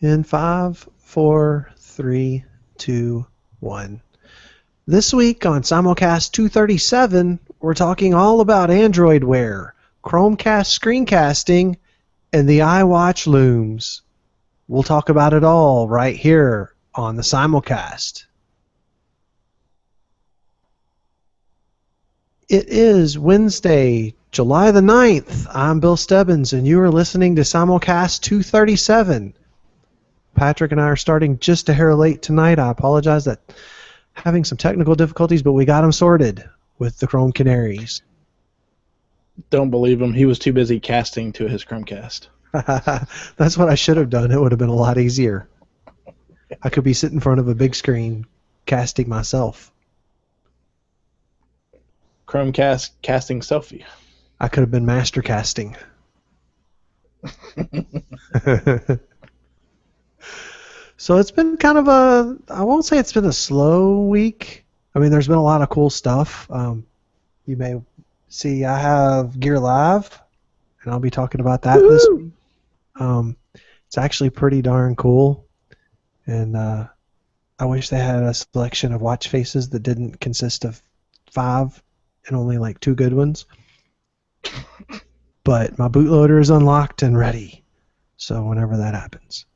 In 5, 4, 3, 2, 1. This week on Simulcast 237, we're talking all about Android Wear, Chromecast Screen Casting, and the iWatch looms. We'll talk about it all right here on the Simulcast. It is Wednesday, July the 9th. I'm Bill Stebbins, and you are listening to Simulcast 237. Patrick and I are starting just a hair late tonight. I apologize that having some technical difficulties, but we got them sorted with the Chrome Canaries. Don't believe him. He was too busy casting to his Chromecast. That's what I should have done. It would have been a lot easier. I could be sitting in front of a big screen casting myself. Chromecast casting selfie. I could have been master casting. So it's been kind of I won't say it's been a slow week. I mean, there's been a lot of cool stuff. You may see I have Gear Live, and I'll be talking about that this week. It's actually pretty darn cool, and I wish they had a selection of watch faces that didn't consist of 5 and only like 2 good ones. But my bootloader is unlocked and ready, so whenever that happens.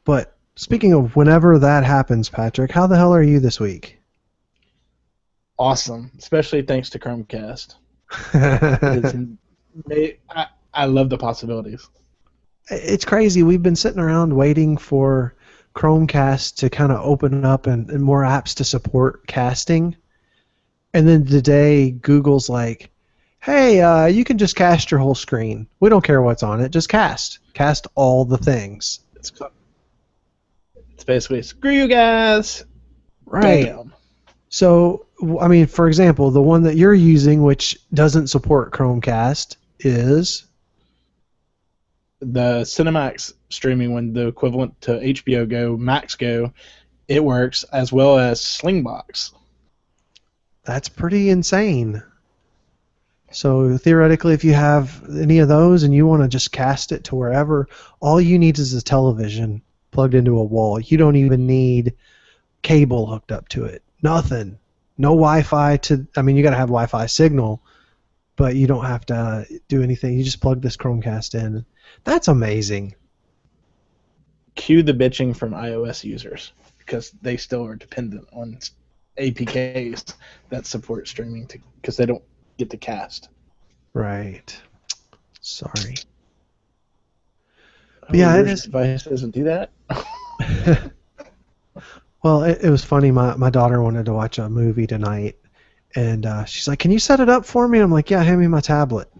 But speaking of whenever that happens, Patrick, how the hell are you this week? Awesome, especially thanks to Chromecast. I love the possibilities. It's crazy. We've been sitting around waiting for Chromecast to kind of open up and more apps to support casting. And then today, Google's like, hey, you can just cast your whole screen. We don't care what's on it. Just cast. Cast all the things. It's basically, screw you guys. Right. Damn. So, I mean, for example, the one that you're using, which doesn't support Chromecast, is the Cinemax streaming one, the equivalent to HBO Go, Max Go. It works, as well as Slingbox. That's pretty insane. So theoretically, if you have any of those and you want to just cast it to wherever, all you need is a television plugged into a wall. You don't even need cable hooked up to it. Nothing. No Wi-Fi I mean, you got to have Wi-Fi signal, but you don't have to do anything. You just plug this Chromecast in. That's amazing. Cue the bitching from iOS users, because they still are dependent on APKs that support streaming because they don't get the cast. Right. Sorry. Yeah, this device doesn't do that. Well, it was funny. My daughter wanted to watch a movie tonight, and she's like, "Can you set it up for me?" I'm like, "Yeah, hand me my tablet."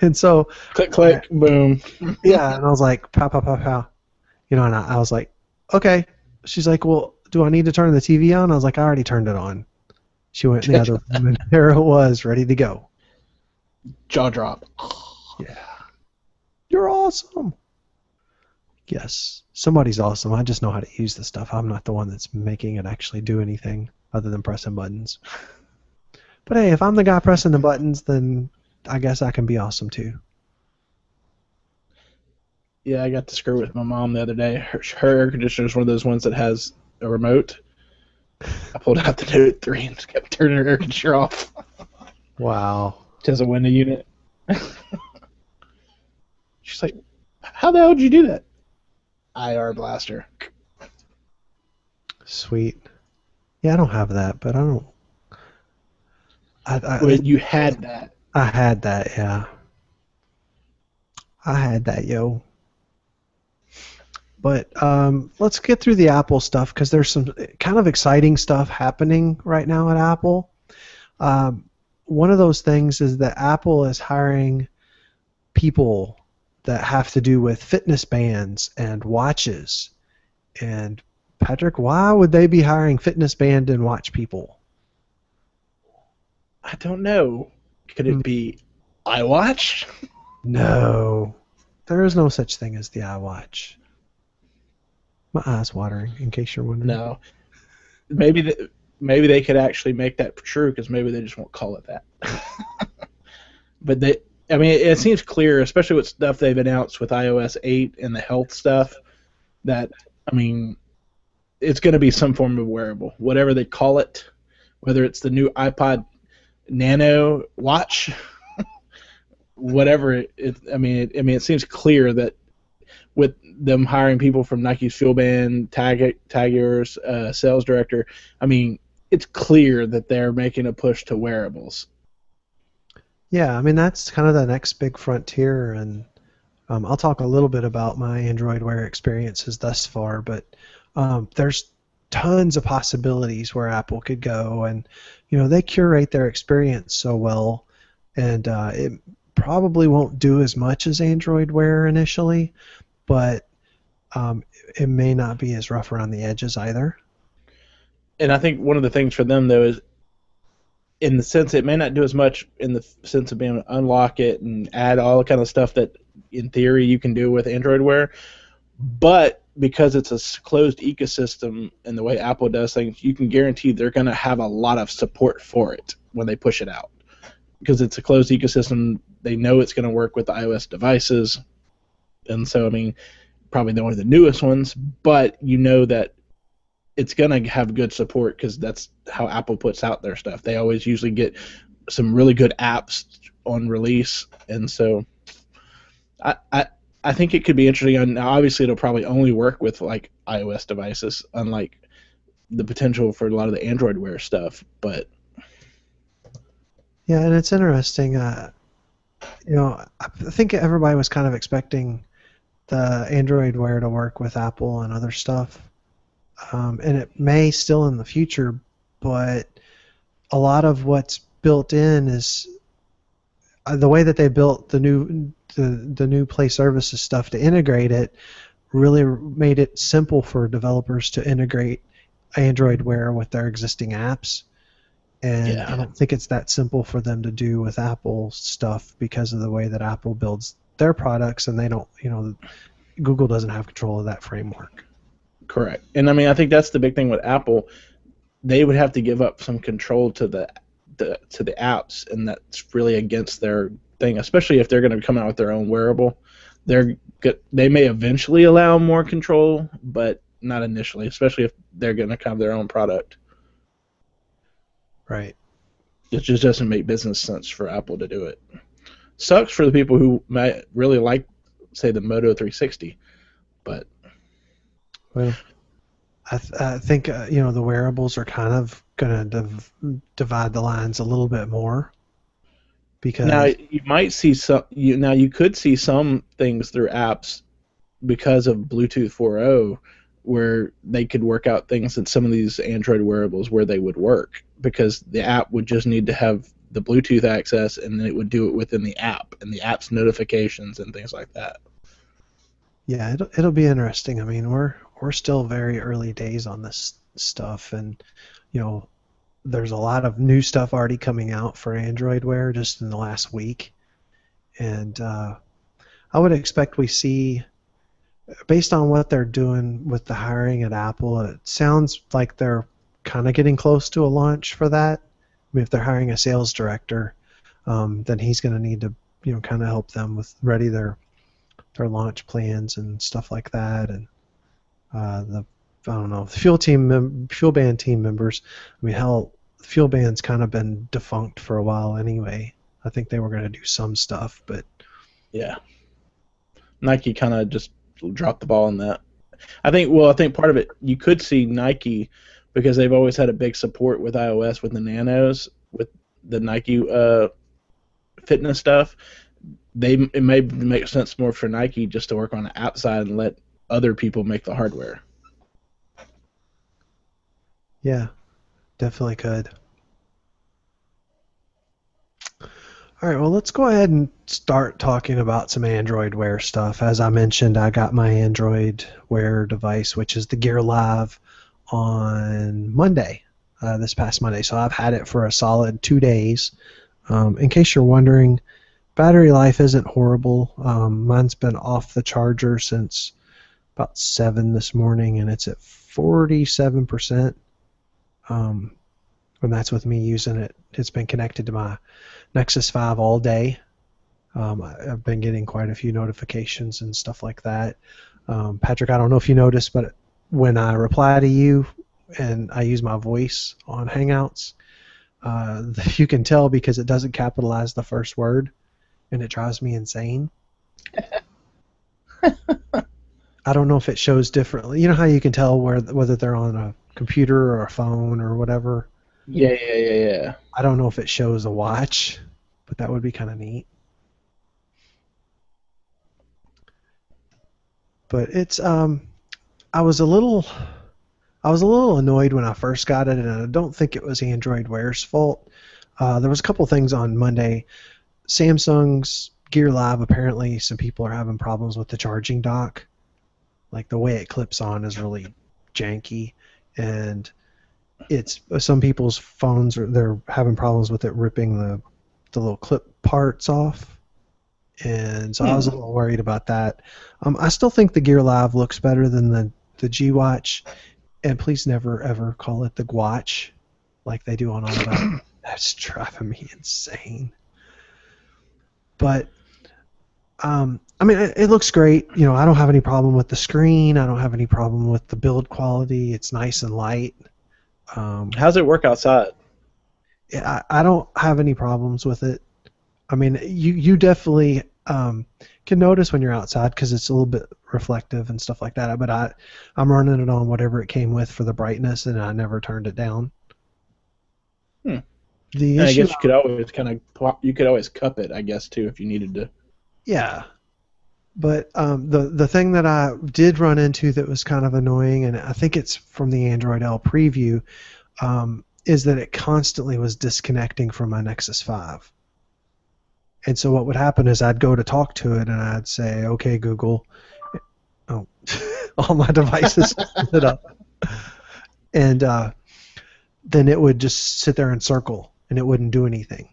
And so, click, click, boom. Yeah, and I was like, "Pow, pow, pow, pow," you know. And I was like, "Okay." She's like, "Well, do I need to turn the TV on?" I was like, "I already turned it on." She went in the other room, and there it was, ready to go. Jaw drop. Yeah. You're awesome. Yes, somebody's awesome. I just know how to use the stuff. I'm not the one that's making it actually do anything other than pressing buttons. But hey, if I'm the guy pressing the buttons, then I guess I can be awesome too. Yeah, I got to screw with my mom the other day. Her air conditioner is one of those ones that has a remote. I pulled out the Note 3 and just kept turning her air conditioner off. Wow. It has a window unit. She's like, how the hell did you do that? IR blaster. Sweet. Yeah, I don't have that, but I don't... Well, you had that. I had that, yeah. I had that, yo. But let's get through the Apple stuff, because there's some kind of exciting stuff happening right now at Apple. One of those things is that Apple is hiring people that have to do with fitness bands and watches. And Patrick, why would they be hiring fitness band and watch people? I don't know. Could it be iWatch? No. There is no such thing as the iWatch. My eye's watering, in case you're wondering. No. Maybe they could actually make that true, because maybe they just won't call it that. But I mean, it seems clear, especially with stuff they've announced with iOS 8 and the health stuff, that, I mean, it's going to be some form of wearable, whatever they call it, whether it's the new iPod Nano watch, whatever it seems clear that with them hiring people from Nike's Fuelband, Taggers, sales director, I mean, it's clear that they're making a push to wearables. Yeah, I mean that's kind of the next big frontier, and I'll talk a little bit about my Android Wear experiences thus far, but there's tons of possibilities where Apple could go, and they curate their experience so well, and it probably won't do as much as Android Wear initially, but it may not be as rough around the edges either. And I think one of the things for them, though, is in the sense it may not do as much in the sense of being able to unlock it and add all the kind of stuff that in theory you can do with Android Wear, but because it's a closed ecosystem and the way Apple does things, you can guarantee they're going to have a lot of support for it when they push it out. Because it's a closed ecosystem, they know it's going to work with the iOS devices, and so, I mean, probably only the newest ones, but you know that it's going to have good support because that's how Apple puts out their stuff. They always usually get some really good apps on release, and so I think it could be interesting. Now, obviously, it'll probably only work with like iOS devices, unlike the potential for a lot of the Android Wear stuff. But yeah, and it's interesting. I think everybody was kind of expecting the Android Wear to work with Apple and other stuff, and it may still in the future, but a lot of what's built in is the way that they built the new Play Services stuff to integrate it really made it simple for developers to integrate Android Wear with their existing apps. And I don't think it's that simple for them to do with Apple stuff because of the way that Apple builds their products, and they don't, Google doesn't have control of that framework. correct. And I mean, I think that's the big thing with Apple. They would have to give up some control to the apps, and that's really against their thing, especially if they're going to come out with their own wearable. They may eventually allow more control, but not initially, especially if they're going to have their own product. Right. It just doesn't make business sense for Apple to do it. Sucks for the people who might really like, say, the Moto 360, but well, I think the wearables are kind of going to divide the lines a little bit more, because now you might see you could see some things through apps because of Bluetooth 4.0 where they could work out things in some of these Android wearables where they would work, because the app would just need to have the Bluetooth access, and then it would do it within the app and the app's notifications and things like that. Yeah, it'll be interesting. I mean, we're still very early days on this stuff, and there's a lot of new stuff already coming out for Android Wear just in the last week, and I would expect we see, based on what they're doing with the hiring at Apple, it sounds like they're kind of getting close to a launch for that. I mean, if they're hiring a sales director, then he's going to need to kind of help them with ready their launch plans and stuff like that, and the Fuelband team members. I mean, hell, Fuelband's kind of been defunct for a while anyway. I think they were going to do some stuff, but yeah, Nike kind of just dropped the ball on that. I think part of it, you could see Nike, because they've always had a big support with iOS with the Nanos, with the Nike fitness stuff. It may make sense more for Nike just to work on the app side and let other people make the hardware. Yeah, definitely could. All right, well, let's go ahead and start talking about some Android Wear stuff. As I mentioned, I got my Android Wear device, which is the Gear Live, on Monday, this past Monday. So I've had it for a solid 2 days. In case you're wondering, battery life isn't horrible. Mine's been off the charger since about 7 this morning, and it's at 47%. And that's with me using it. It's been connected to my Nexus 5 all day. I've been getting quite a few notifications and stuff like that. Patrick, I don't know if you noticed, but when I reply to you and I use my voice on Hangouts, you can tell because it doesn't capitalize the first word, and it drives me insane. I don't know if it shows differently. You know how you can tell whether they're on a computer or a phone or whatever? Yeah. I don't know if it shows a watch, but that would be kind of neat. But it's I was a little annoyed when I first got it, and I don't think it was Android Wear's fault. There was a couple things on Monday. Samsung's Gear Live, apparently some people are having problems with the charging dock. Like the way it clips on is really janky, and it's some people's phones they're having problems with it ripping the little clip parts off. And so I was a little worried about that. I still think the Gear Live looks better than the G Watch, and please never ever call it the Gwatch like they do on all of that. That's driving me insane. But I mean, it looks great. You know, I don't have any problem with the screen. I don't have any problem with the build quality. It's nice and light. How's it work outside? I don't have any problems with it. I mean, you definitely can notice when you're outside because it's a little bit reflective and stuff like that. But I'm running it on whatever it came with for the brightness, and I never turned it down. The I issue, guess you could always cup it, I guess, too, if you needed to. yeah. But the thing that I did run into that was kind of annoying, and I think it's from the Android L preview, is that it constantly was disconnecting from my Nexus 5. And so what would happen is I'd go to talk to it, and I'd say, "Okay, Google." Oh, all my devices lit up, and then it would just sit there and circle, and it wouldn't do anything.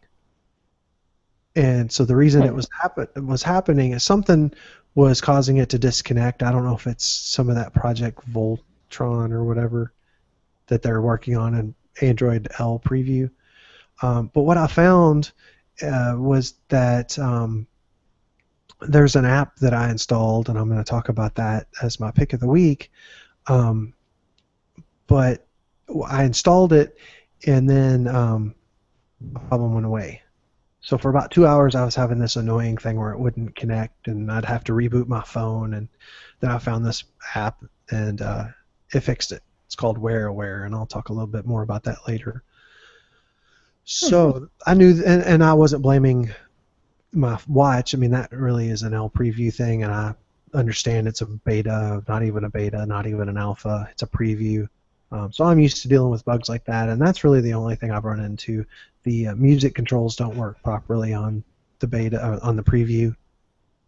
And so the reason it was happening is something was causing it to disconnect. I don't know if it's some of that Project Voltron or whatever that they're working on in Android L preview. But what I found was that there's an app that I installed, and I'm going to talk about that as my pick of the week. But I installed it, and then the problem went away. So for about 2 hours, I was having this annoying thing where it wouldn't connect, and I'd have to reboot my phone. And then I found this app, and it fixed it. It's called WearAware, and I'll talk a little bit more about that later. So I knew, and I wasn't blaming my watch. I mean, that really is an L preview thing, and I understand it's a beta, not even a beta, not even an alpha. It's a preview. So I'm used to dealing with bugs like that, and that's really the only thing I've run into. The music controls don't work properly on the beta, on the preview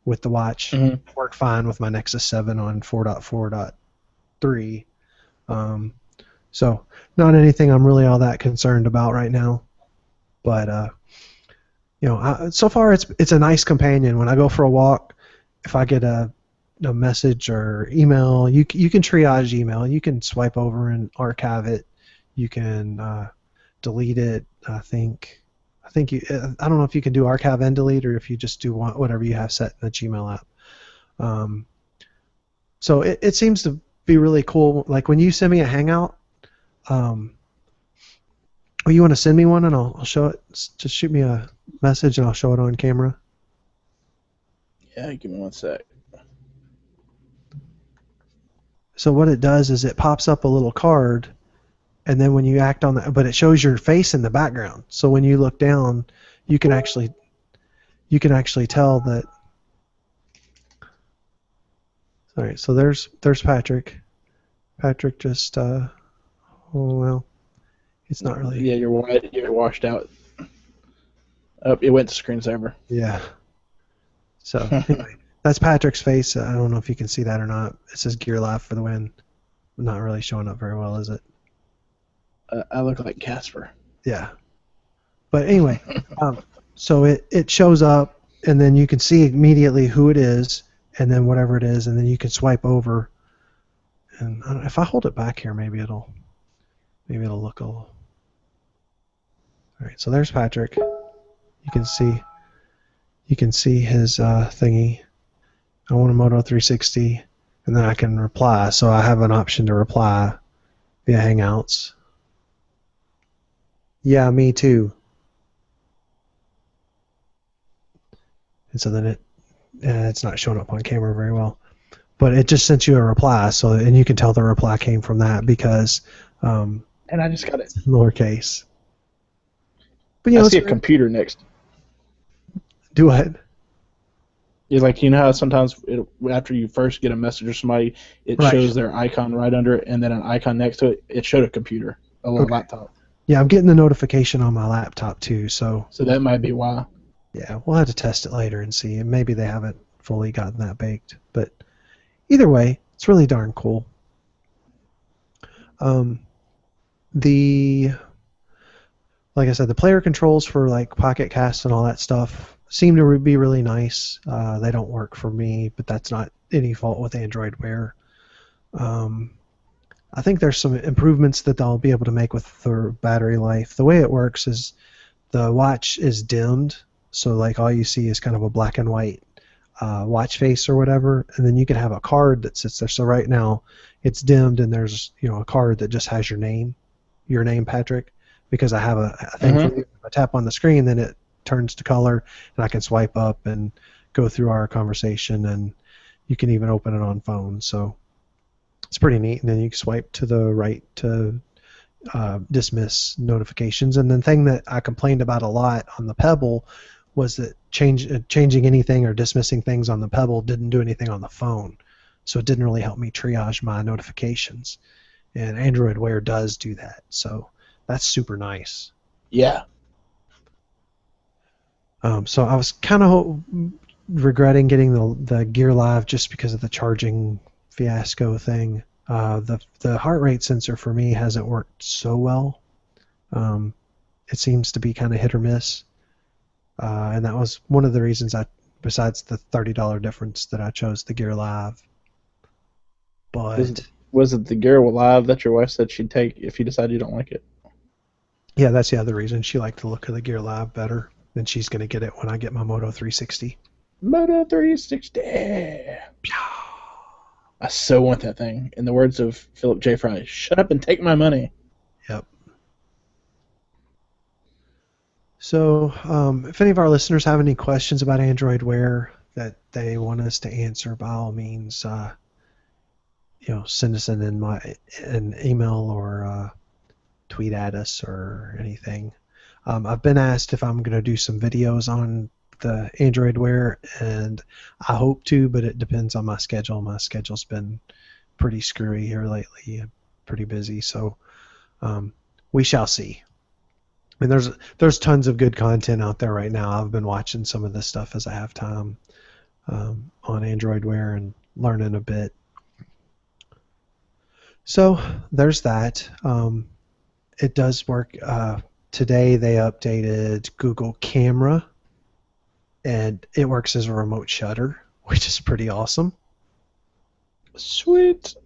with the watch. Mm-hmm. Work fine with my Nexus 7 on 4.4.3. So not anything I'm really all that concerned about right now. But you know, so far it's a nice companion. When I go for a walk, if I get a message or email, you can triage email. You can swipe over and archive it. You can delete it. I think you. I don't know if you can do archive and delete, or if you just do whatever you have set in the Gmail app. So it seems to be really cool. Like when you send me a Hangout, you want to send me one and I'll show it. Just shoot me a message and I'll show it on camera. Yeah, give me one sec. So what it does is it pops up a little card, and then when you act on that, but it shows your face in the background. So when you look down, you can actually tell that. All right, so there's Patrick. Patrick just oh well, it's not really. Yeah, you're washed out. Oh, it went to screensaver. Yeah. So anyway, that's Patrick's face. I don't know if you can see that or not. It says Gear Live for the win. Not really showing up very well, is it? I look like Casper. Yeah. But anyway, so it shows up, and then you can see immediately who it is, and then whatever it is, and then you can swipe over. And if I hold it back here, maybe it'll look a little. All right, so there's Patrick. You can see, you can see his thingy. I want a Moto 360, and then I can reply. So I have an option to reply via Hangouts. Yeah, me too. And so then it's not showing up on camera very well, but it just sent you a reply. So and you can tell the reply came from that because And I just got it. lowercase. But I see a computer next. Do what? You're like, you know how sometimes after you first get a message or somebody, it Right. shows their icon right under it, and then an icon next to it. It showed a computer, a little laptop. Yeah, I'm getting the notification on my laptop too. So that might be why. Yeah, we'll have to test it later and see. And maybe they haven't fully gotten that baked. But either way, it's really darn cool. Like I said, the player controls for like Pocket Cast and all that stuff seem to be really nice. They don't work for me, but that's not any fault with Android Wear. I think there's some improvements that they'll be able to make with the battery life. The way it works is the watch is dimmed, so like all you see is kind of a black and white watch face or whatever, and then you can have a card that sits there. So right now it's dimmed, and there's a card that just has your name, Patrick, because I have a thing for you. If I tap on the screen, then it turns to color, and I can swipe up and go through our conversation, and you can even open it on phone. So it's pretty neat, and then you can swipe to the right to dismiss notifications. And the thing that I complained about a lot on the Pebble was that changing anything or dismissing things on the Pebble didn't do anything on the phone, so it didn't really help me triage my notifications. And Android Wear does do that, so that's super nice. Yeah. So I was kind of regretting getting the Gear Live just because of the charging fiasco thing. The heart rate sensor for me hasn't worked so well. It seems to be kind of hit or miss. And that was one of the reasons besides the $30 difference, that I chose the Gear Live. But was it the Gear Live that your wife said she'd take if you decide you don't like it? Yeah, that's the other reason. She liked the look of the Gear Live better, and she's going to get it when I get my Moto 360. Moto 360! I so want that thing. In the words of Philip J. Fry, shut up and take my money. Yep. So, if any of our listeners have any questions about Android Wear that they want us to answer, by all means, send us an email or tweet at us or anything. I've been asked if I'm going to do some videos on the Android Wear, and I hope to, but it depends on my schedule. My schedule's been pretty screwy here lately. I'm pretty busy, so we shall see. I mean, there's tons of good content out there right now. I've been watching some of this stuff as I have time on Android Wear and learning a bit. So there's that. It does work. Today they updated Google Camera, and it works as a remote shutter, which is pretty awesome. Sweet.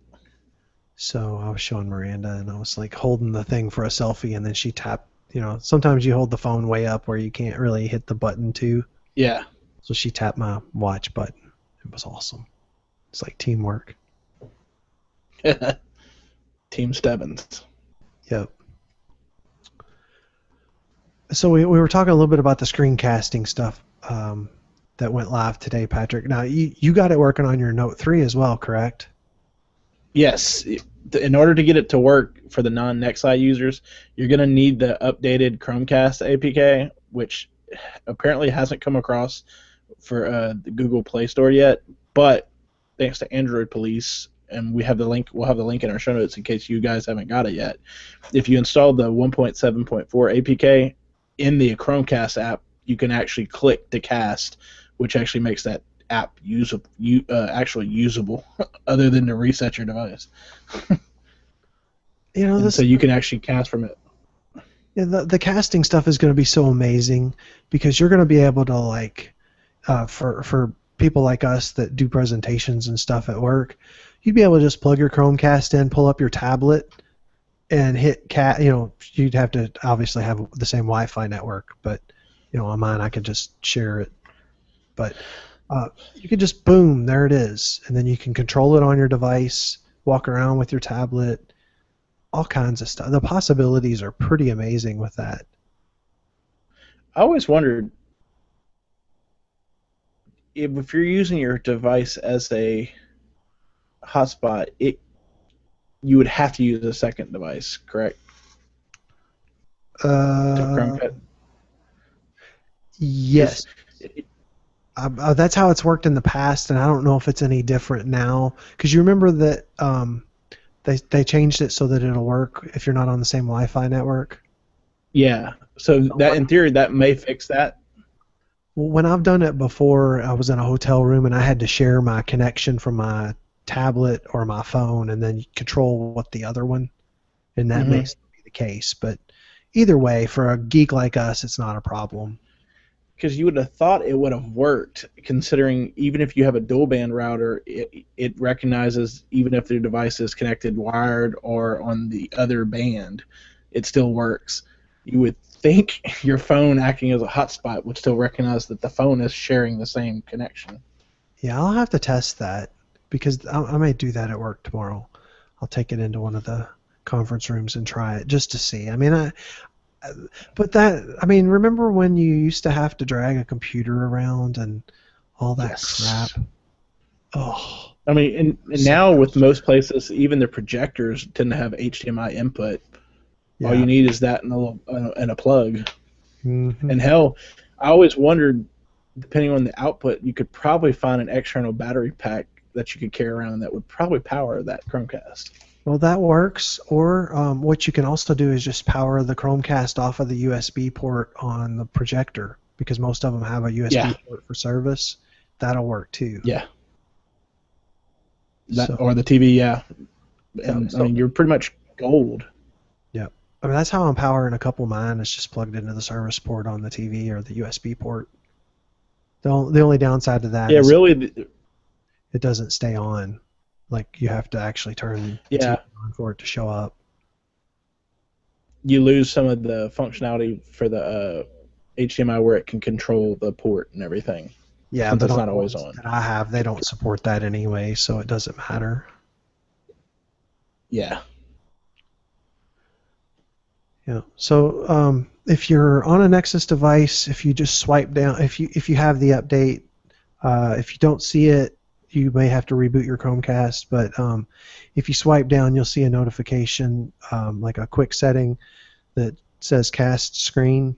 So I was showing Miranda, and I was like holding the thing for a selfie, and then she tapped. Sometimes you hold the phone way up where you can't really hit the button too. Yeah. So she tapped my watch button. It was awesome. It's like teamwork. Team Stebbins. Yep. So we were talking a little bit about the screen casting stuff that went live today, Patrick. Now, you got it working on your Note 3 as well, correct? Yes. In order to get it to work for the non-Nexi users, you're going to need the updated Chromecast APK, which apparently hasn't come across for the Google Play Store yet, but thanks to AndroidPolice, and we'll have the link in our show notes in case you guys haven't got it yet. If you install the 1.7.4 APK in the Chromecast app, you can actually click to cast, which actually makes that app actually usable, other than to reset your device. So you can actually cast from it. Yeah, the casting stuff is going to be so amazing because you're going to be able to for people like us that do presentations and stuff at work, you'd be able to just plug your Chromecast in, pull up your tablet, and hit you'd have to obviously have the same Wi-Fi network, but on mine I could just share it but you can just boom, there it is, and then you can control it on your device, walk around with your tablet, all kinds of stuff. The possibilities are pretty amazing with that. I always wondered if you're using your device as a hotspot, you would have to use a second device, correct? Yes. That's how it's worked in the past, and I don't know if it's any different now. Because you remember that they changed it so that it'll work if you're not on the same Wi-Fi network. Yeah. So that in theory that may fix that. Well, when I've done it before, I was in a hotel room and I had to share my connection from my tablet or my phone, and then control what the other one, and that may still be the case. But either way, for a geek like us, it's not a problem. Because you would have thought it would have worked, considering even if you have a dual band router, it recognizes even if your device is connected wired or on the other band, it still works. You would think your phone acting as a hotspot would still recognize that the phone is sharing the same connection. Yeah, I'll have to test that, because I may do that at work tomorrow. I'll take it into one of the conference rooms and try it just to see. I mean, remember when you used to have to drag a computer around and all that crap? Oh. I mean, and now with most places, even the projectors tend to have HDMI input. Yeah. All you need is that and a plug. Mm-hmm. And hell, I always wondered, depending on the output, you could probably find an external battery pack that you could carry around that would probably power that Chromecast. Well, that works. Or what you can also do is just power the Chromecast off of the USB port on the projector, because most of them have a USB port for service. That'll work too. Yeah. Or the TV, yeah. And I mean, you're pretty much gold. Yeah. I mean, that's how I'm powering a couple of mine. It's just plugged into the service port on the TV or the USB port. The only downside to that is it doesn't stay on. Like, you have to actually turn the TV on for it to show up. You lose some of the functionality for the HDMI where it can control the port and everything. Yeah, but it's not always on. That I have, they don't support that anyway, so it doesn't matter. Yeah. Yeah. So if you're on a Nexus device, if you just swipe down, if you have the update, if you don't see it, you may have to reboot your Chromecast. But if you swipe down, you'll see a notification, like a quick setting that says Cast Screen.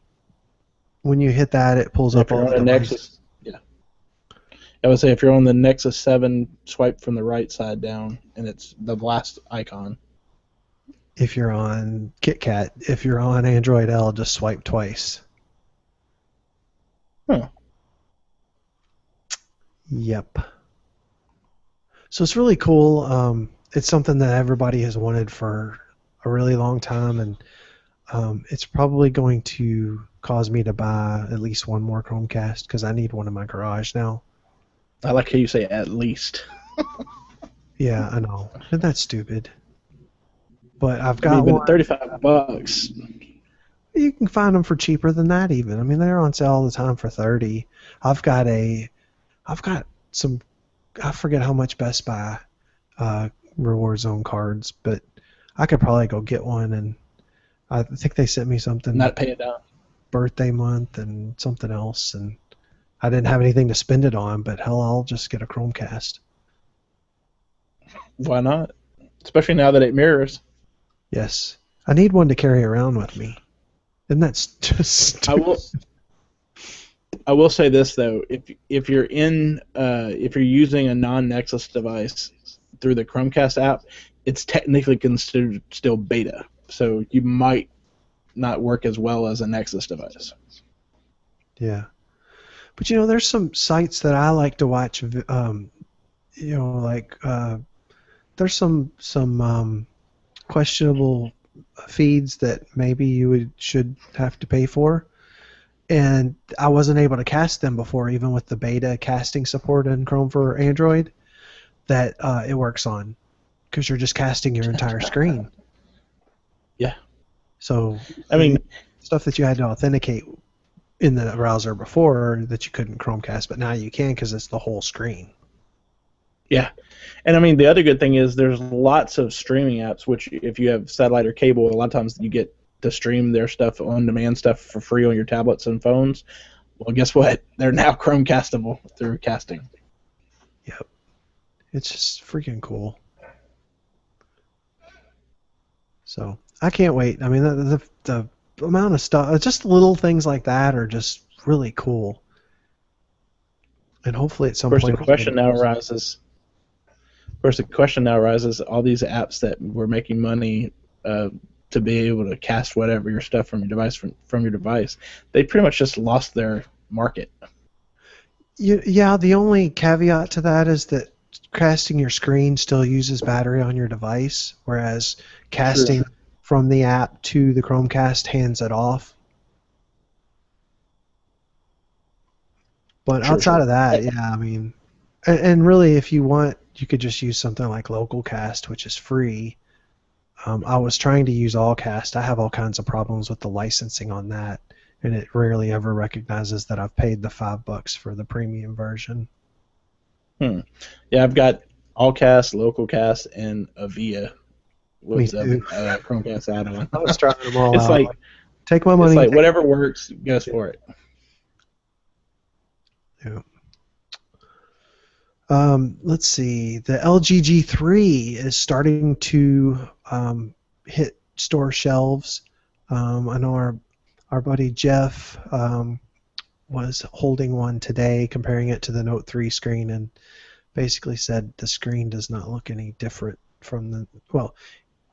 When you hit that, it pulls up all the Nexus. Yeah. I would say if you're on the Nexus 7, swipe from the right side down, and it's the last icon. If you're on KitKat, if you're on Android L, just swipe twice. Huh. Yep. So it's really cool. It's something that everybody has wanted for a really long time, and it's probably going to cause me to buy at least one more Chromecast, because I need one in my garage now. I like how you say at least. Yeah, I know. Isn't that stupid? But I've got one. $35. You can find them for cheaper than that even. I mean, they're on sale all the time for $30. I've got some, I forget how much Best Buy reward zone cards, but I could probably go get one, and I think they sent me something. Not pay it down. Birthday month and something else, and I didn't have anything to spend it on, but hell, I'll just get a Chromecast. Why not? Especially now that it mirrors. Yes. I need one to carry around with me. And that's just stupid. I will say this though, if you're using a non-Nexus device through the Chromecast app, it's technically considered still beta. So you might not work as well as a Nexus device. Yeah. But there's some sites that I like to watch, there's some questionable feeds that maybe you should have to pay for, and I wasn't able to cast them before, even with the beta casting support in Chrome for Android that it works on, because you're just casting your entire screen. Yeah. So I mean, stuff that you had to authenticate in the browser before that you couldn't Chromecast, but now you can because it's the whole screen. Yeah. And I mean, the other good thing is there's lots of streaming apps, which if you have satellite or cable, a lot of times you get to stream their stuff, on-demand stuff for free on your tablets and phones. Well, guess what? They're now Chromecastable through casting. Yep. It's just freaking cool. So I can't wait. I mean, the amount of stuff, just little things like that are just really cool. And hopefully at some Of course, point. the question now arises. Of course, the question now arises: all these apps that were making money to be able to cast whatever your stuff from your device from your device, they pretty much just lost their market. Yeah, the only caveat to that is that casting your screen still uses battery on your device, whereas casting from the app to the Chromecast hands it off. But outside of that, yeah, I mean, and really, if you want, you could just use something like LocalCast, which is free. I was trying to use AllCast. I have all kinds of problems with the licensing on that, and it rarely ever recognizes that I've paid the $5 for the premium version. Yeah, I've got AllCast, LocalCast, and Avia with the Chromecast add-on. I was trying them all It's out. like, take my money. It's like whatever works, goes for it. Yeah. Let's see. The LG G3 is starting to hit store shelves. I know our buddy Jeff was holding one today, comparing it to the Note 3 screen, and basically said the screen does not look any different from the. Well,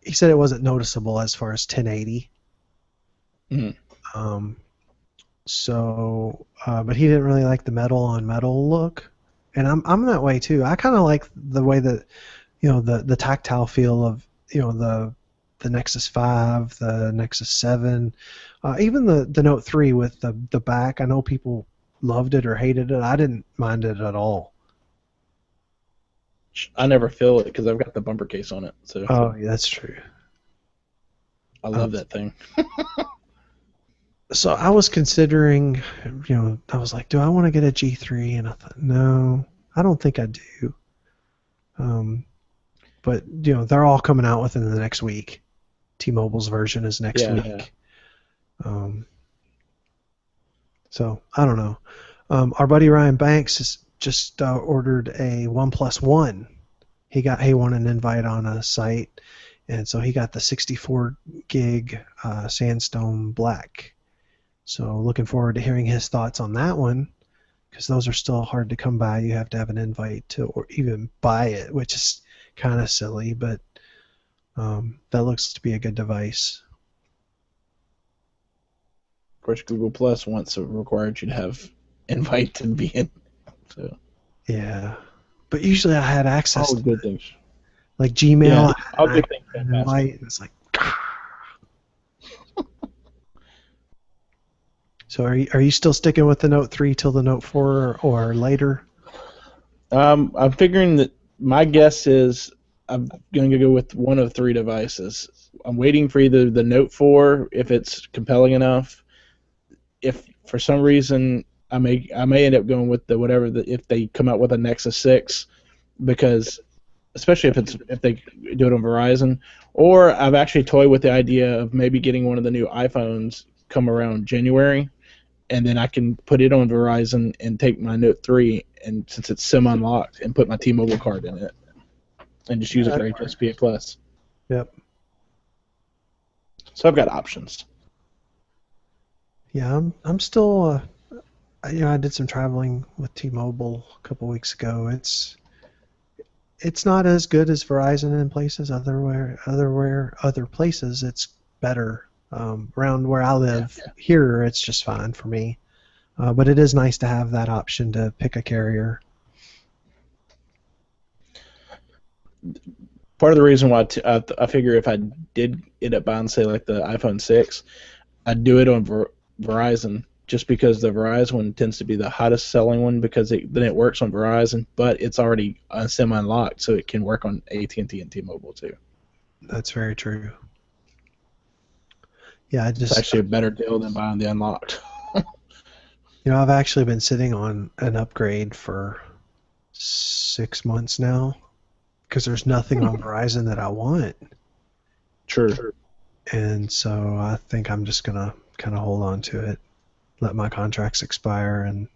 he said it wasn't noticeable as far as 1080. Mm-hmm. But he didn't really like the metal on metal look. And I'm that way too. I kind of like the way that, the tactile feel of, the Nexus 5, the Nexus 7, even the Note 3 with the back. I know people loved it or hated it. I didn't mind it at all. I never feel it because I've got the bumper case on it. So. Oh, yeah, that's true. I love that thing. So I was considering, I was like, do I want to get a G3? And I thought, no, I don't think I do. But, they're all coming out within the next week. T-Mobile's version is next week. Yeah. So, I don't know. Our buddy Ryan Banks has just ordered a OnePlus One. He won an invite on a site, and so he got the 64 gig Sandstone Black. So looking forward to hearing his thoughts on that one, because those are still hard to come by. You have to have an invite to or even buy it, which is kind of silly, but that looks to be a good device. Of course, Google Plus once required you to have invite to be in. So. Yeah, but usually I had access to good things. Like Gmail. Yeah, all good things. Invite, and it's like. So are you still sticking with the Note 3 till the Note 4 or later? I'm figuring that my guess is I'm going to go with one of 3 devices. I'm waiting for either the Note 4 if it's compelling enough. If for some reason I may end up going with if they come out with a Nexus 6, because especially if they do it on Verizon, or I've actually toyed with the idea of maybe getting one of the new iPhones come around January. And then I can put it on Verizon and take my Note 3, and since it's SIM-unlocked, and put my T-Mobile card in it, and just use it for HSPA Plus. Yep. So I've got options. Yeah, I'm still. I did some traveling with T-Mobile a couple weeks ago. It's not as good as Verizon in places. Other places, it's better. Around where I live here, it's just fine for me. But it is nice to have that option to pick a carrier. Part of the reason why I figure if I did end up buying, say, like the iPhone 6, I'd do it on Verizon, just because the Verizon one tends to be the hottest selling one, because then it works on Verizon, but it's already semi-unlocked, so it can work on AT&T and T-Mobile too. That's very true. Yeah, It's actually a better deal than buying the unlocked. I've actually been sitting on an upgrade for 6 months now because there's nothing on Verizon that I want. Sure. And so I think I'm just going to kind of hold on to it, let my contracts expire, and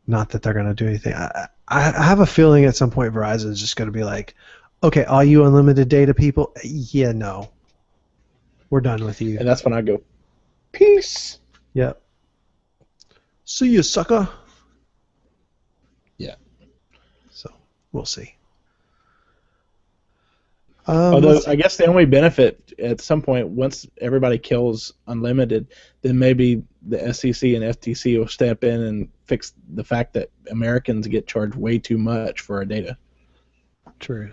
not that they're going to do anything. I have a feeling at some point Verizon is just going to be like, okay, all you unlimited data people, yeah, no. We're done with you. And that's when I go, peace. Yep. See you, sucker. Yeah. So we'll see. Although I guess the only benefit at some point, once everybody kills unlimited, then maybe the SEC and FTC will step in and fix the fact that Americans get charged way too much for our data. True.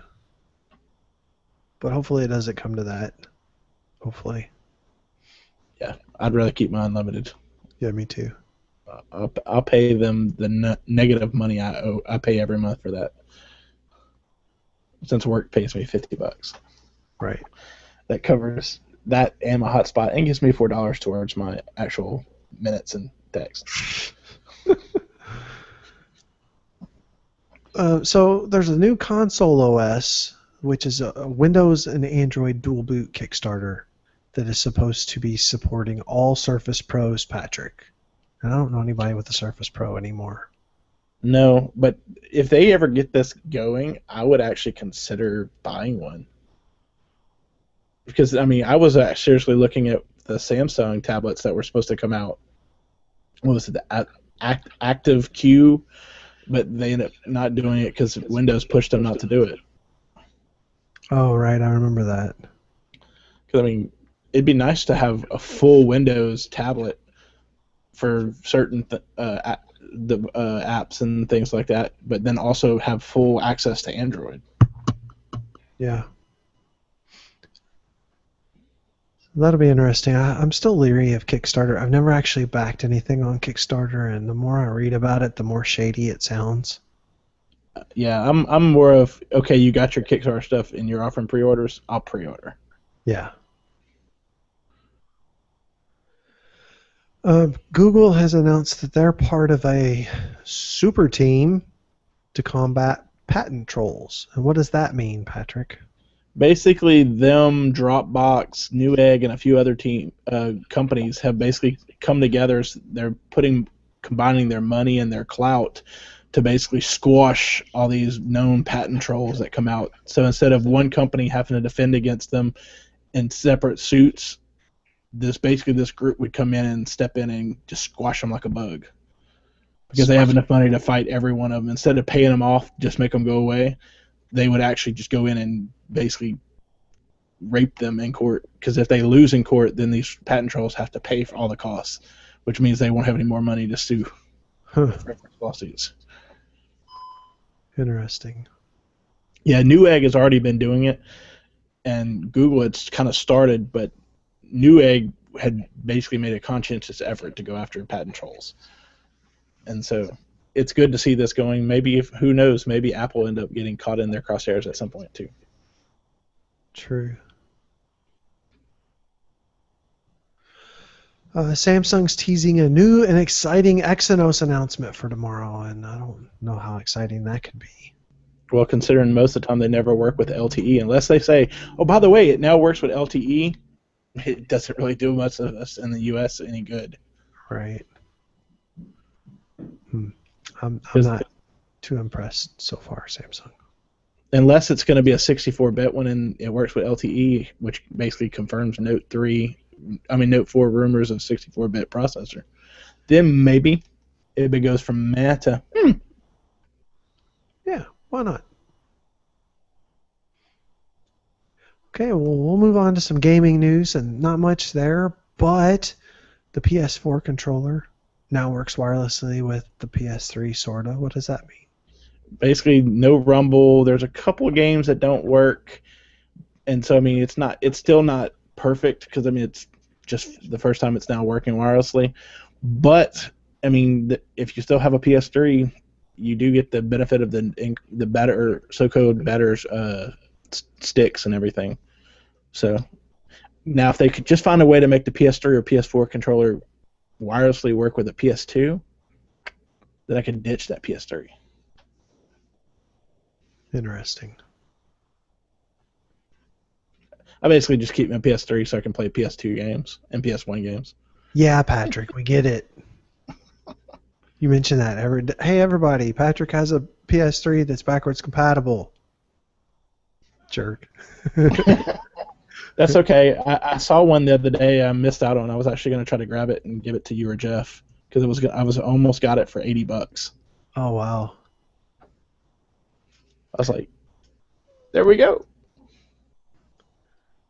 But hopefully it doesn't come to that. Hopefully. Yeah, I'd rather keep my unlimited. Yeah, me too. I'll pay them the negative money I owe. I pay every month for that. Since work pays me $50. Right. That covers that and my hotspot and gives me $4 towards my actual minutes and text. So there's a new console OS, which is a Windows and Android dual boot Kickstarter that is supposed to be supporting all Surface Pros, Patrick. And I don't know anybody with a Surface Pro anymore. No, but if they ever get this going, I would actually consider buying one. Because, I mean, I was seriously looking at the Samsung tablets that were supposed to come out. What was it, the Active Q? But they ended up not doing it because Windows pushed them not to do it. Oh, right, I remember that. Because, I mean, it'd be nice to have a full Windows tablet for certain apps and things like that, but then also have full access to Android. Yeah. That'll be interesting. I'm still leery of Kickstarter. I've never actually backed anything on Kickstarter, and the more I read about it, the more shady it sounds. Yeah, I'm more of, okay, you got your Kickstarter stuff and you're offering pre-orders, I'll pre-order. Yeah. Google has announced that they're part of a super team to combat patent trolls. And what does that mean, Patrick? Basically, them, Dropbox, Newegg, and a few other companies have basically come together. They're combining their money and their clout to basically squash all these known patent trolls that come out. So instead of one company having to defend against them in separate suits, this group would come in and step in and just squash them like a bug. Because they have enough money to fight every one of them. Instead of paying them off, just make them go away, they would actually just go in and basically rape them in court. Because if they lose in court, then these patent trolls have to pay for all the costs, which means they won't have any more money to sue for lawsuits. Interesting. Yeah, Newegg has already been doing it, and Google had kind of started, but Newegg had basically made a conscientious effort to go after patent trolls. And so it's good to see this going. Maybe, who knows, maybe Apple will end up getting caught in their crosshairs at some point too. True. Samsung's teasing a new and exciting Exynos announcement for tomorrow, and I don't know how exciting that could be. Well, considering most of the time they never work with LTE, unless they say, oh, by the way, it now works with LTE, it doesn't really do much of us in the U.S. any good. Right. I'm not too impressed so far, Samsung. Unless it's going to be a 64-bit one and it works with LTE, which basically confirms Note 4 rumors of 64-bit processor. Then maybe it goes from meh to Yeah, why not? Okay, well, we'll move on to some gaming news, and not much there, but the PS4 controller now works wirelessly with the PS3, sorta. What does that mean? Basically no rumble. There's a couple of games that don't work, and so I mean it's still not perfect because I mean it's just the first time it's now working wirelessly. But I mean if you still have a PS3, you do get the benefit of the better so-called better sticks and everything. So now if they could just find a way to make the PS3 or PS4 controller wirelessly work with a PS2, then I could ditch that PS3. Interesting. I basically just keep my PS3 so I can play PS2 games and PS1 games. Yeah, Patrick, we get it. You mentioned that. Hey, everybody, Patrick has a PS3 that's backwards compatible. Jerk. That's okay. I saw one the other day I missed out on. I was actually going to try to grab it and give it to you or Jeff because I was almost got it for $80. Oh, wow. I was like, there we go.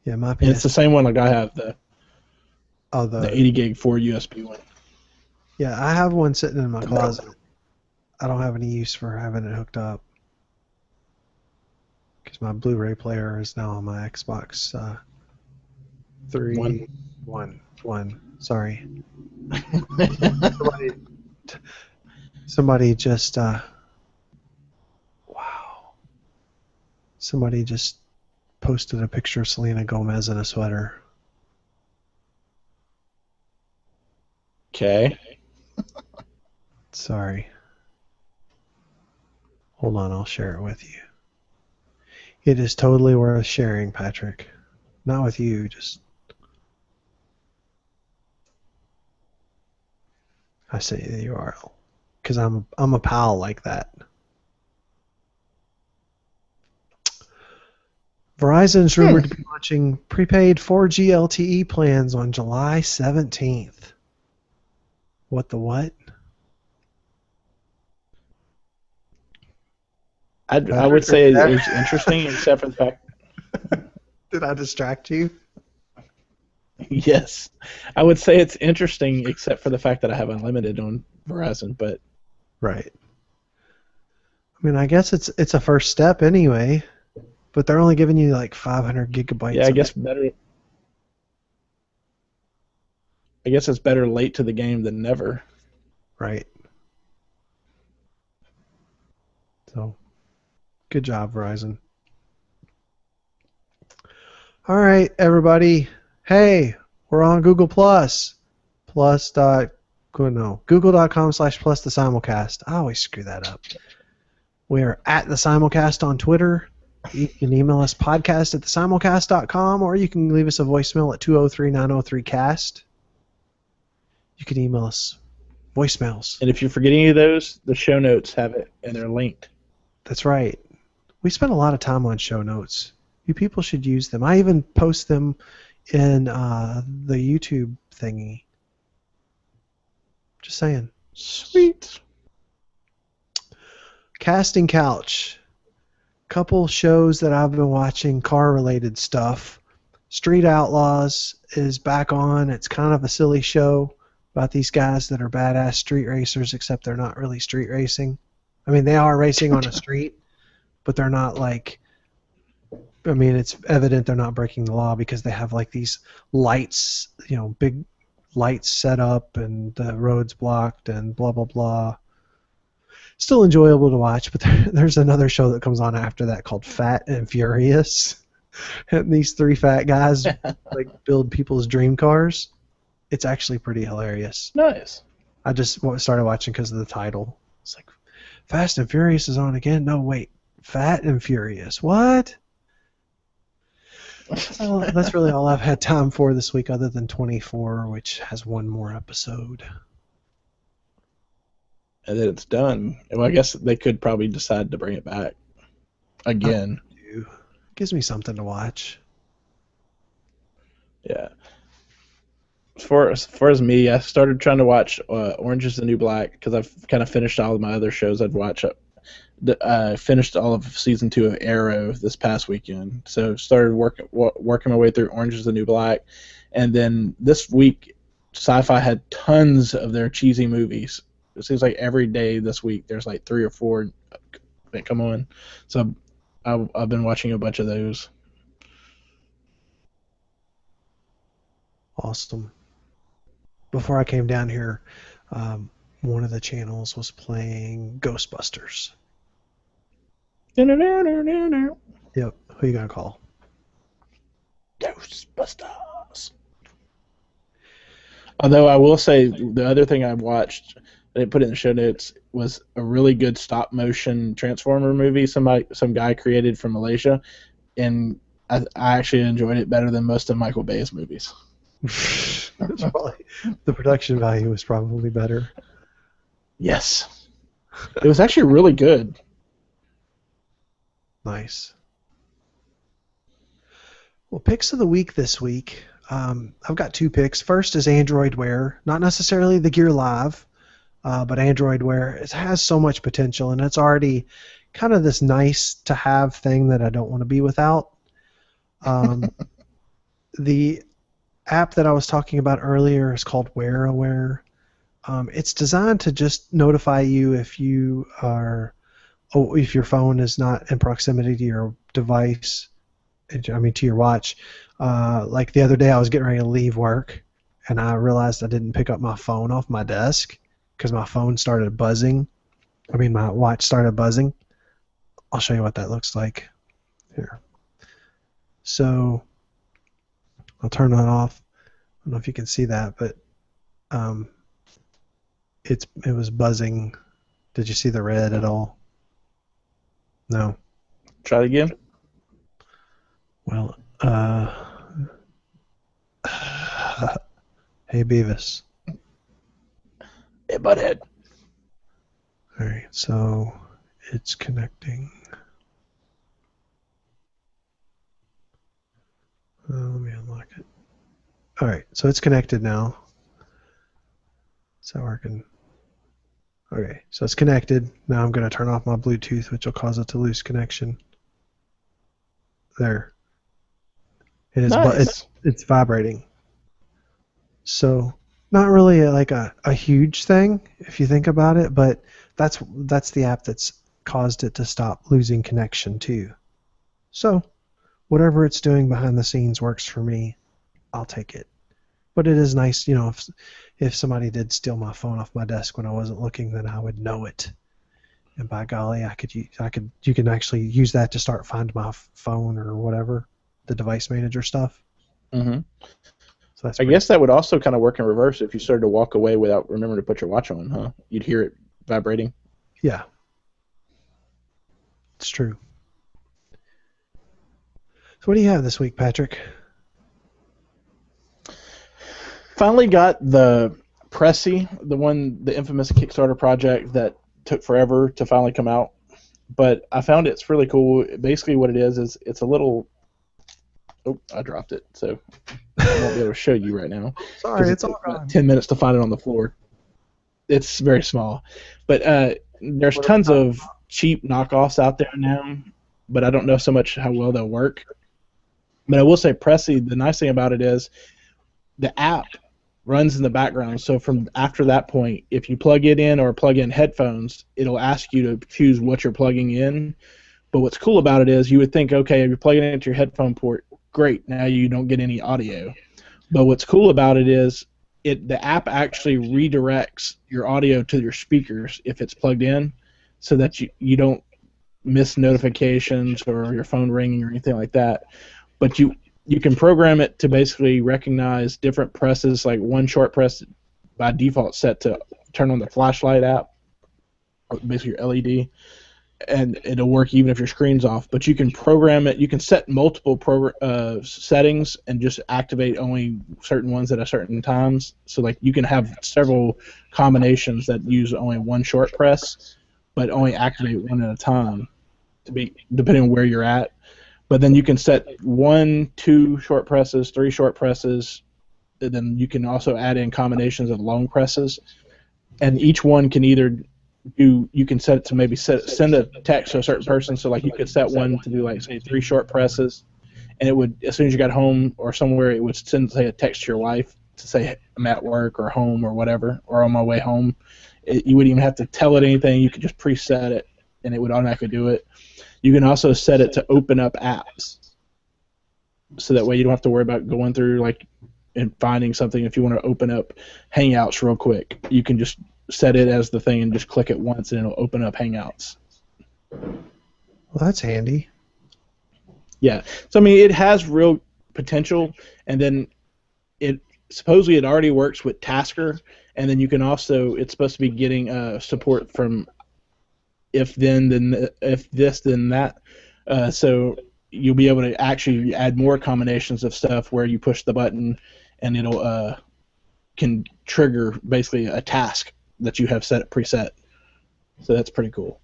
Yeah, my PS3. And it's the same one like I have, the 80 gig 4 USB one. Yeah, I have one sitting in my closet. I don't have any use for having it hooked up because my Blu-ray player is now on my Xbox 3.1. Sorry. Somebody just wow. Somebody just posted a picture of Selena Gomez in a sweater. Okay. Sorry. Hold on, I'll share it with you. It is totally worth sharing, Patrick. Not with you, just... I sent you the URL. Because I'm a pal like that. Verizon's rumored to be launching prepaid 4G LTE plans on July 17th. What the what? I would say it's interesting, except for the fact... Did I distract you? Yes. I would say it's interesting, except for the fact that I have unlimited on Verizon, but... Right. I mean, I guess it's a first step anyway, but they're only giving you like 500 gigabytes. Yeah, I guess better... I guess it's better late to the game than never. Right. So, good job, Verizon. All right, everybody. Hey, we're on Google Plus. Google.com/plus the Simulcast. I always screw that up. We are at the Simulcast on Twitter. You can email us podcast@thesimulcast.com, or you can leave us a voicemail at 203-903-CAST. You can email us voicemails. And if you forget any of those, the show notes have it, and they're linked. That's right. We spend a lot of time on show notes. You people should use them. I even post them in the YouTube thingy. Just saying. Sweet. Casting Couch. Couple shows that I've been watching, car-related stuff. Street Outlaws is back on. It's kind of a silly show about these guys that are badass street racers, except they're not really street racing. I mean, they are racing on a street, but they're not like... I mean, it's evident they're not breaking the law because they have like these lights, big lights set up and the roads blocked and blah, blah, blah. Still enjoyable to watch, but there's another show that comes on after that called Fat and Furious. And these three fat guys like build people's dream cars. It's actually pretty hilarious. Nice. I just started watching because of the title. It's like, Fast and Furious is on again? No, wait. Fat and Furious. What? Well, that's really all I've had time for this week, other than 24, which has one more episode. And then it's done. Well, I guess they could probably decide to bring it back again. Gives me something to watch. Yeah. As far as me, I started trying to watch Orange is the New Black because I've kind of finished all of my other shows I'd watch. I finished all of season 2 of Arrow this past weekend, so started working my way through Orange is the New Black, and then this week, Sci-Fi had tons of their cheesy movies. It seems like every day this week there's like 3 or 4 that come on, so I've been watching a bunch of those. Awesome. Before I came down here, one of the channels was playing Ghostbusters. Yep. Who you gonna call? Ghostbusters. Although I will say the other thing I watched I didn't put it in the show notes, was a really good stop motion Transformer movie some guy created from Malaysia, and I actually enjoyed it better than most of Michael Bay's movies. It's probably, the production value was probably better. Yes. It was actually really good. Nice. Well, picks of the week this week. I've got 2 picks. First is Android Wear, not necessarily the Gear Live, but Android Wear. It has so much potential, and it's already kind of this nice to have thing that I don't want to be without. The app that I was talking about earlier is called Wear Aware. It's designed to just notify you if you are, if your phone is not in proximity to your device. I mean, to your watch. Like the other day, I was getting ready to leave work, and I realized I didn't pick up my phone off my desk because my phone started buzzing. I mean, my watch started buzzing. I'll show you what that looks like here. So I'll turn that off. I don't know if you can see that, but it was buzzing. Did you see the red at all? No. Try it again. Well, hey Beavis. Hey, butthead. All right, so it's connecting. Let me unlock it. All right, so it's connected now. Is that working? Okay, so it's connected. Now I'm going to turn off my Bluetooth, which will cause it to lose connection. There. It is, Nice. it's vibrating. So not really like a huge thing if you think about it, but that's the app that's caused it to stop losing connection too. So whatever it's doing behind the scenes works for me. I'll take it. But it is nice, you know, if somebody did steal my phone off my desk when I wasn't looking, then I would know it. And by golly, you can actually use that to start Find My Phone or whatever, the device manager stuff. Mm-hmm. So that's I guess that would also kind of work in reverse if you started to walk away without remembering to put your watch on, huh? You'd hear it vibrating. Yeah. It's true. So what do you have this week, Patrick? Finally got the Pressy, the infamous Kickstarter project that took forever to finally come out. But I found it's really cool. Basically what it is it's a little... Oh, I dropped it, so I won't be able to show you right now. Sorry, it's all gone. 10 minutes to find it on the floor. It's very small. But there's tons of cheap knockoffs out there now, but I don't know so much how well they'll work. But I will say Pressy, the nice thing about it is the app runs in the background. So from after that point, if you plug it in or plug in headphones, it'll ask you to choose what you're plugging in. But what's cool about it is you would think, okay, if you're plugging it into your headphone port, great, now you don't get any audio. But what's cool about it is the app actually redirects your audio to your speakers if it's plugged in, so that you don't miss notifications or your phone ringing or anything like that. But you can program it to basically recognize different presses, like one short press by default set to turn on the flashlight app, or basically your LED, and it'll work even if your screen's off. But you can program it. You can set multiple settings and just activate only certain ones at a certain times. So like you can have several combinations that use only one short press, but only activate one at a time, depending on where you're at. But then you can set 1, 2 short presses, 3 short presses, and then you can also add in combinations of long presses. And each one can either you can set it to maybe send a text to a certain person. So like you could set one to do like say 3 short presses, and it would, as soon as you got home or somewhere, it would send say a text to your wife to say I'm at work or home or whatever, or on my way home. You wouldn't even have to tell it anything. You could just preset it, and it would automatically do it. You can also set it to open up apps, so that way you don't have to worry about going through like and finding something. If you want to open up Hangouts real quick, you can just set it as the thing and just click it once, and it'll open up Hangouts. Well, that's handy. Yeah. So I mean, it has real potential, and then it supposedly it already works with Tasker, and then you can also, it's supposed to be getting support from if this then that, so you'll be able to actually add more combinations of stuff where you push the button and it'll can trigger basically a task that you have set preset. So that's pretty cool.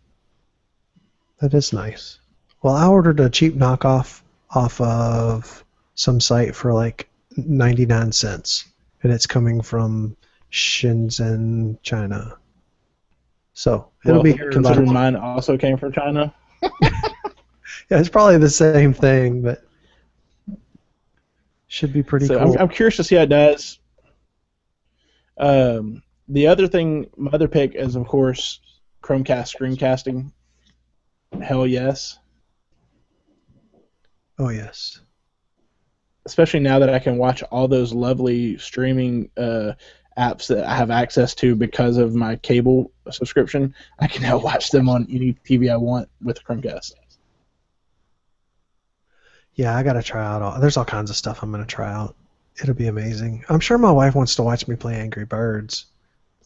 That is nice. Well, I ordered a cheap knockoff off of some site for like 99 cents, and it's coming from Shenzhen, China. So it'll be here considering mine also came from China. Yeah, it's probably the same thing, but should be pretty cool. I'm curious to see how it does. The other thing, my other pick is, of course, Chromecast Screen Casting. Hell yes. Oh, yes. Especially now that I can watch all those lovely streaming apps that I have access to because of my cable subscription. I can now watch them on any TV I want with Chromecast. Yeah, I got to try out there's all kinds of stuff I'm going to try out. It'll be amazing. I'm sure my wife wants to watch me play Angry Birds.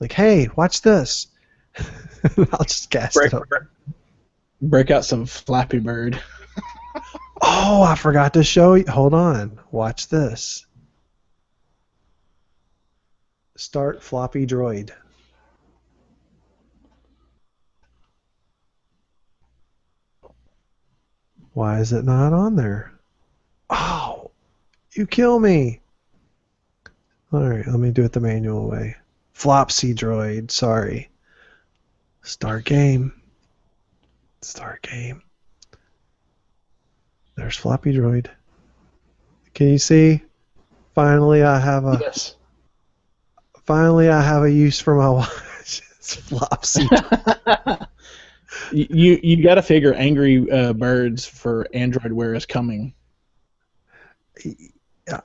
Like, hey, watch this. I'll just cast it up. Break out some Flappy Bird. Oh, I forgot to show you. Hold on. Watch this. Start Floppy Droid. Why is it not on there? Oh, you kill me. All right, let me do it the manual way. Flopsy Droid, sorry. Start game. Start game. There's Floppy Droid. Can you see? Finally, I have a. Yes. Finally, I have a use for my watch. It's Flopsy. You got to figure Angry Birds for Android Wear is coming.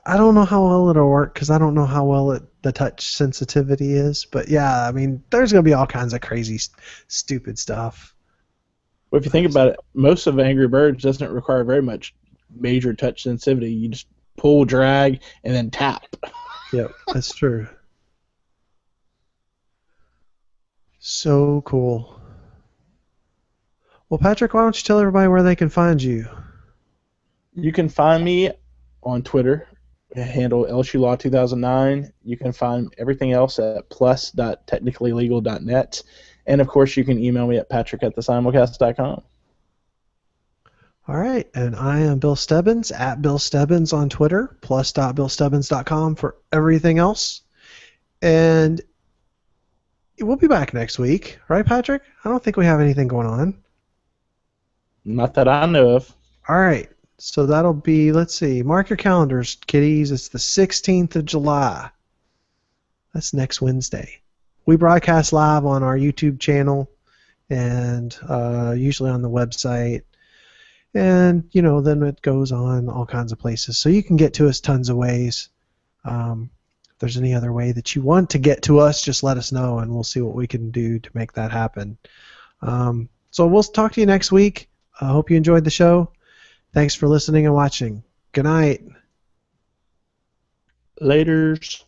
I don't know how well it'll work because I don't know how well the touch sensitivity is. But yeah, I mean, there's going to be all kinds of crazy, stupid stuff. Well, if you think about it, most of Angry Birds doesn't require very much major touch sensitivity. You just pull, drag, and then tap. Yep, that's true. So cool. Well, Patrick, why don't you tell everybody where they can find you? You can find me on Twitter, handle LSULaw2009. You can find everything else at plus.technicallylegal.net. And, of course, you can email me at patrick@thesimulcast.com. All right, and I am Bill Stebbins, at Bill Stebbins on Twitter, plus.billstebbins.com for everything else. And we'll be back next week, right, Patrick? I don't think we have anything going on. Not that I know of. All right, so that'll be, let's see, mark your calendars, kiddies. It's the 16th of July. That's next Wednesday. We broadcast live on our YouTube channel and usually on the website. And, you know, then it goes on all kinds of places. So you can get to us tons of ways. If there's any other way that you want to get to us, just let us know, and we'll see what we can do to make that happen. So we'll talk to you next week. I hope you enjoyed the show. Thanks for listening and watching. Good night. Laters.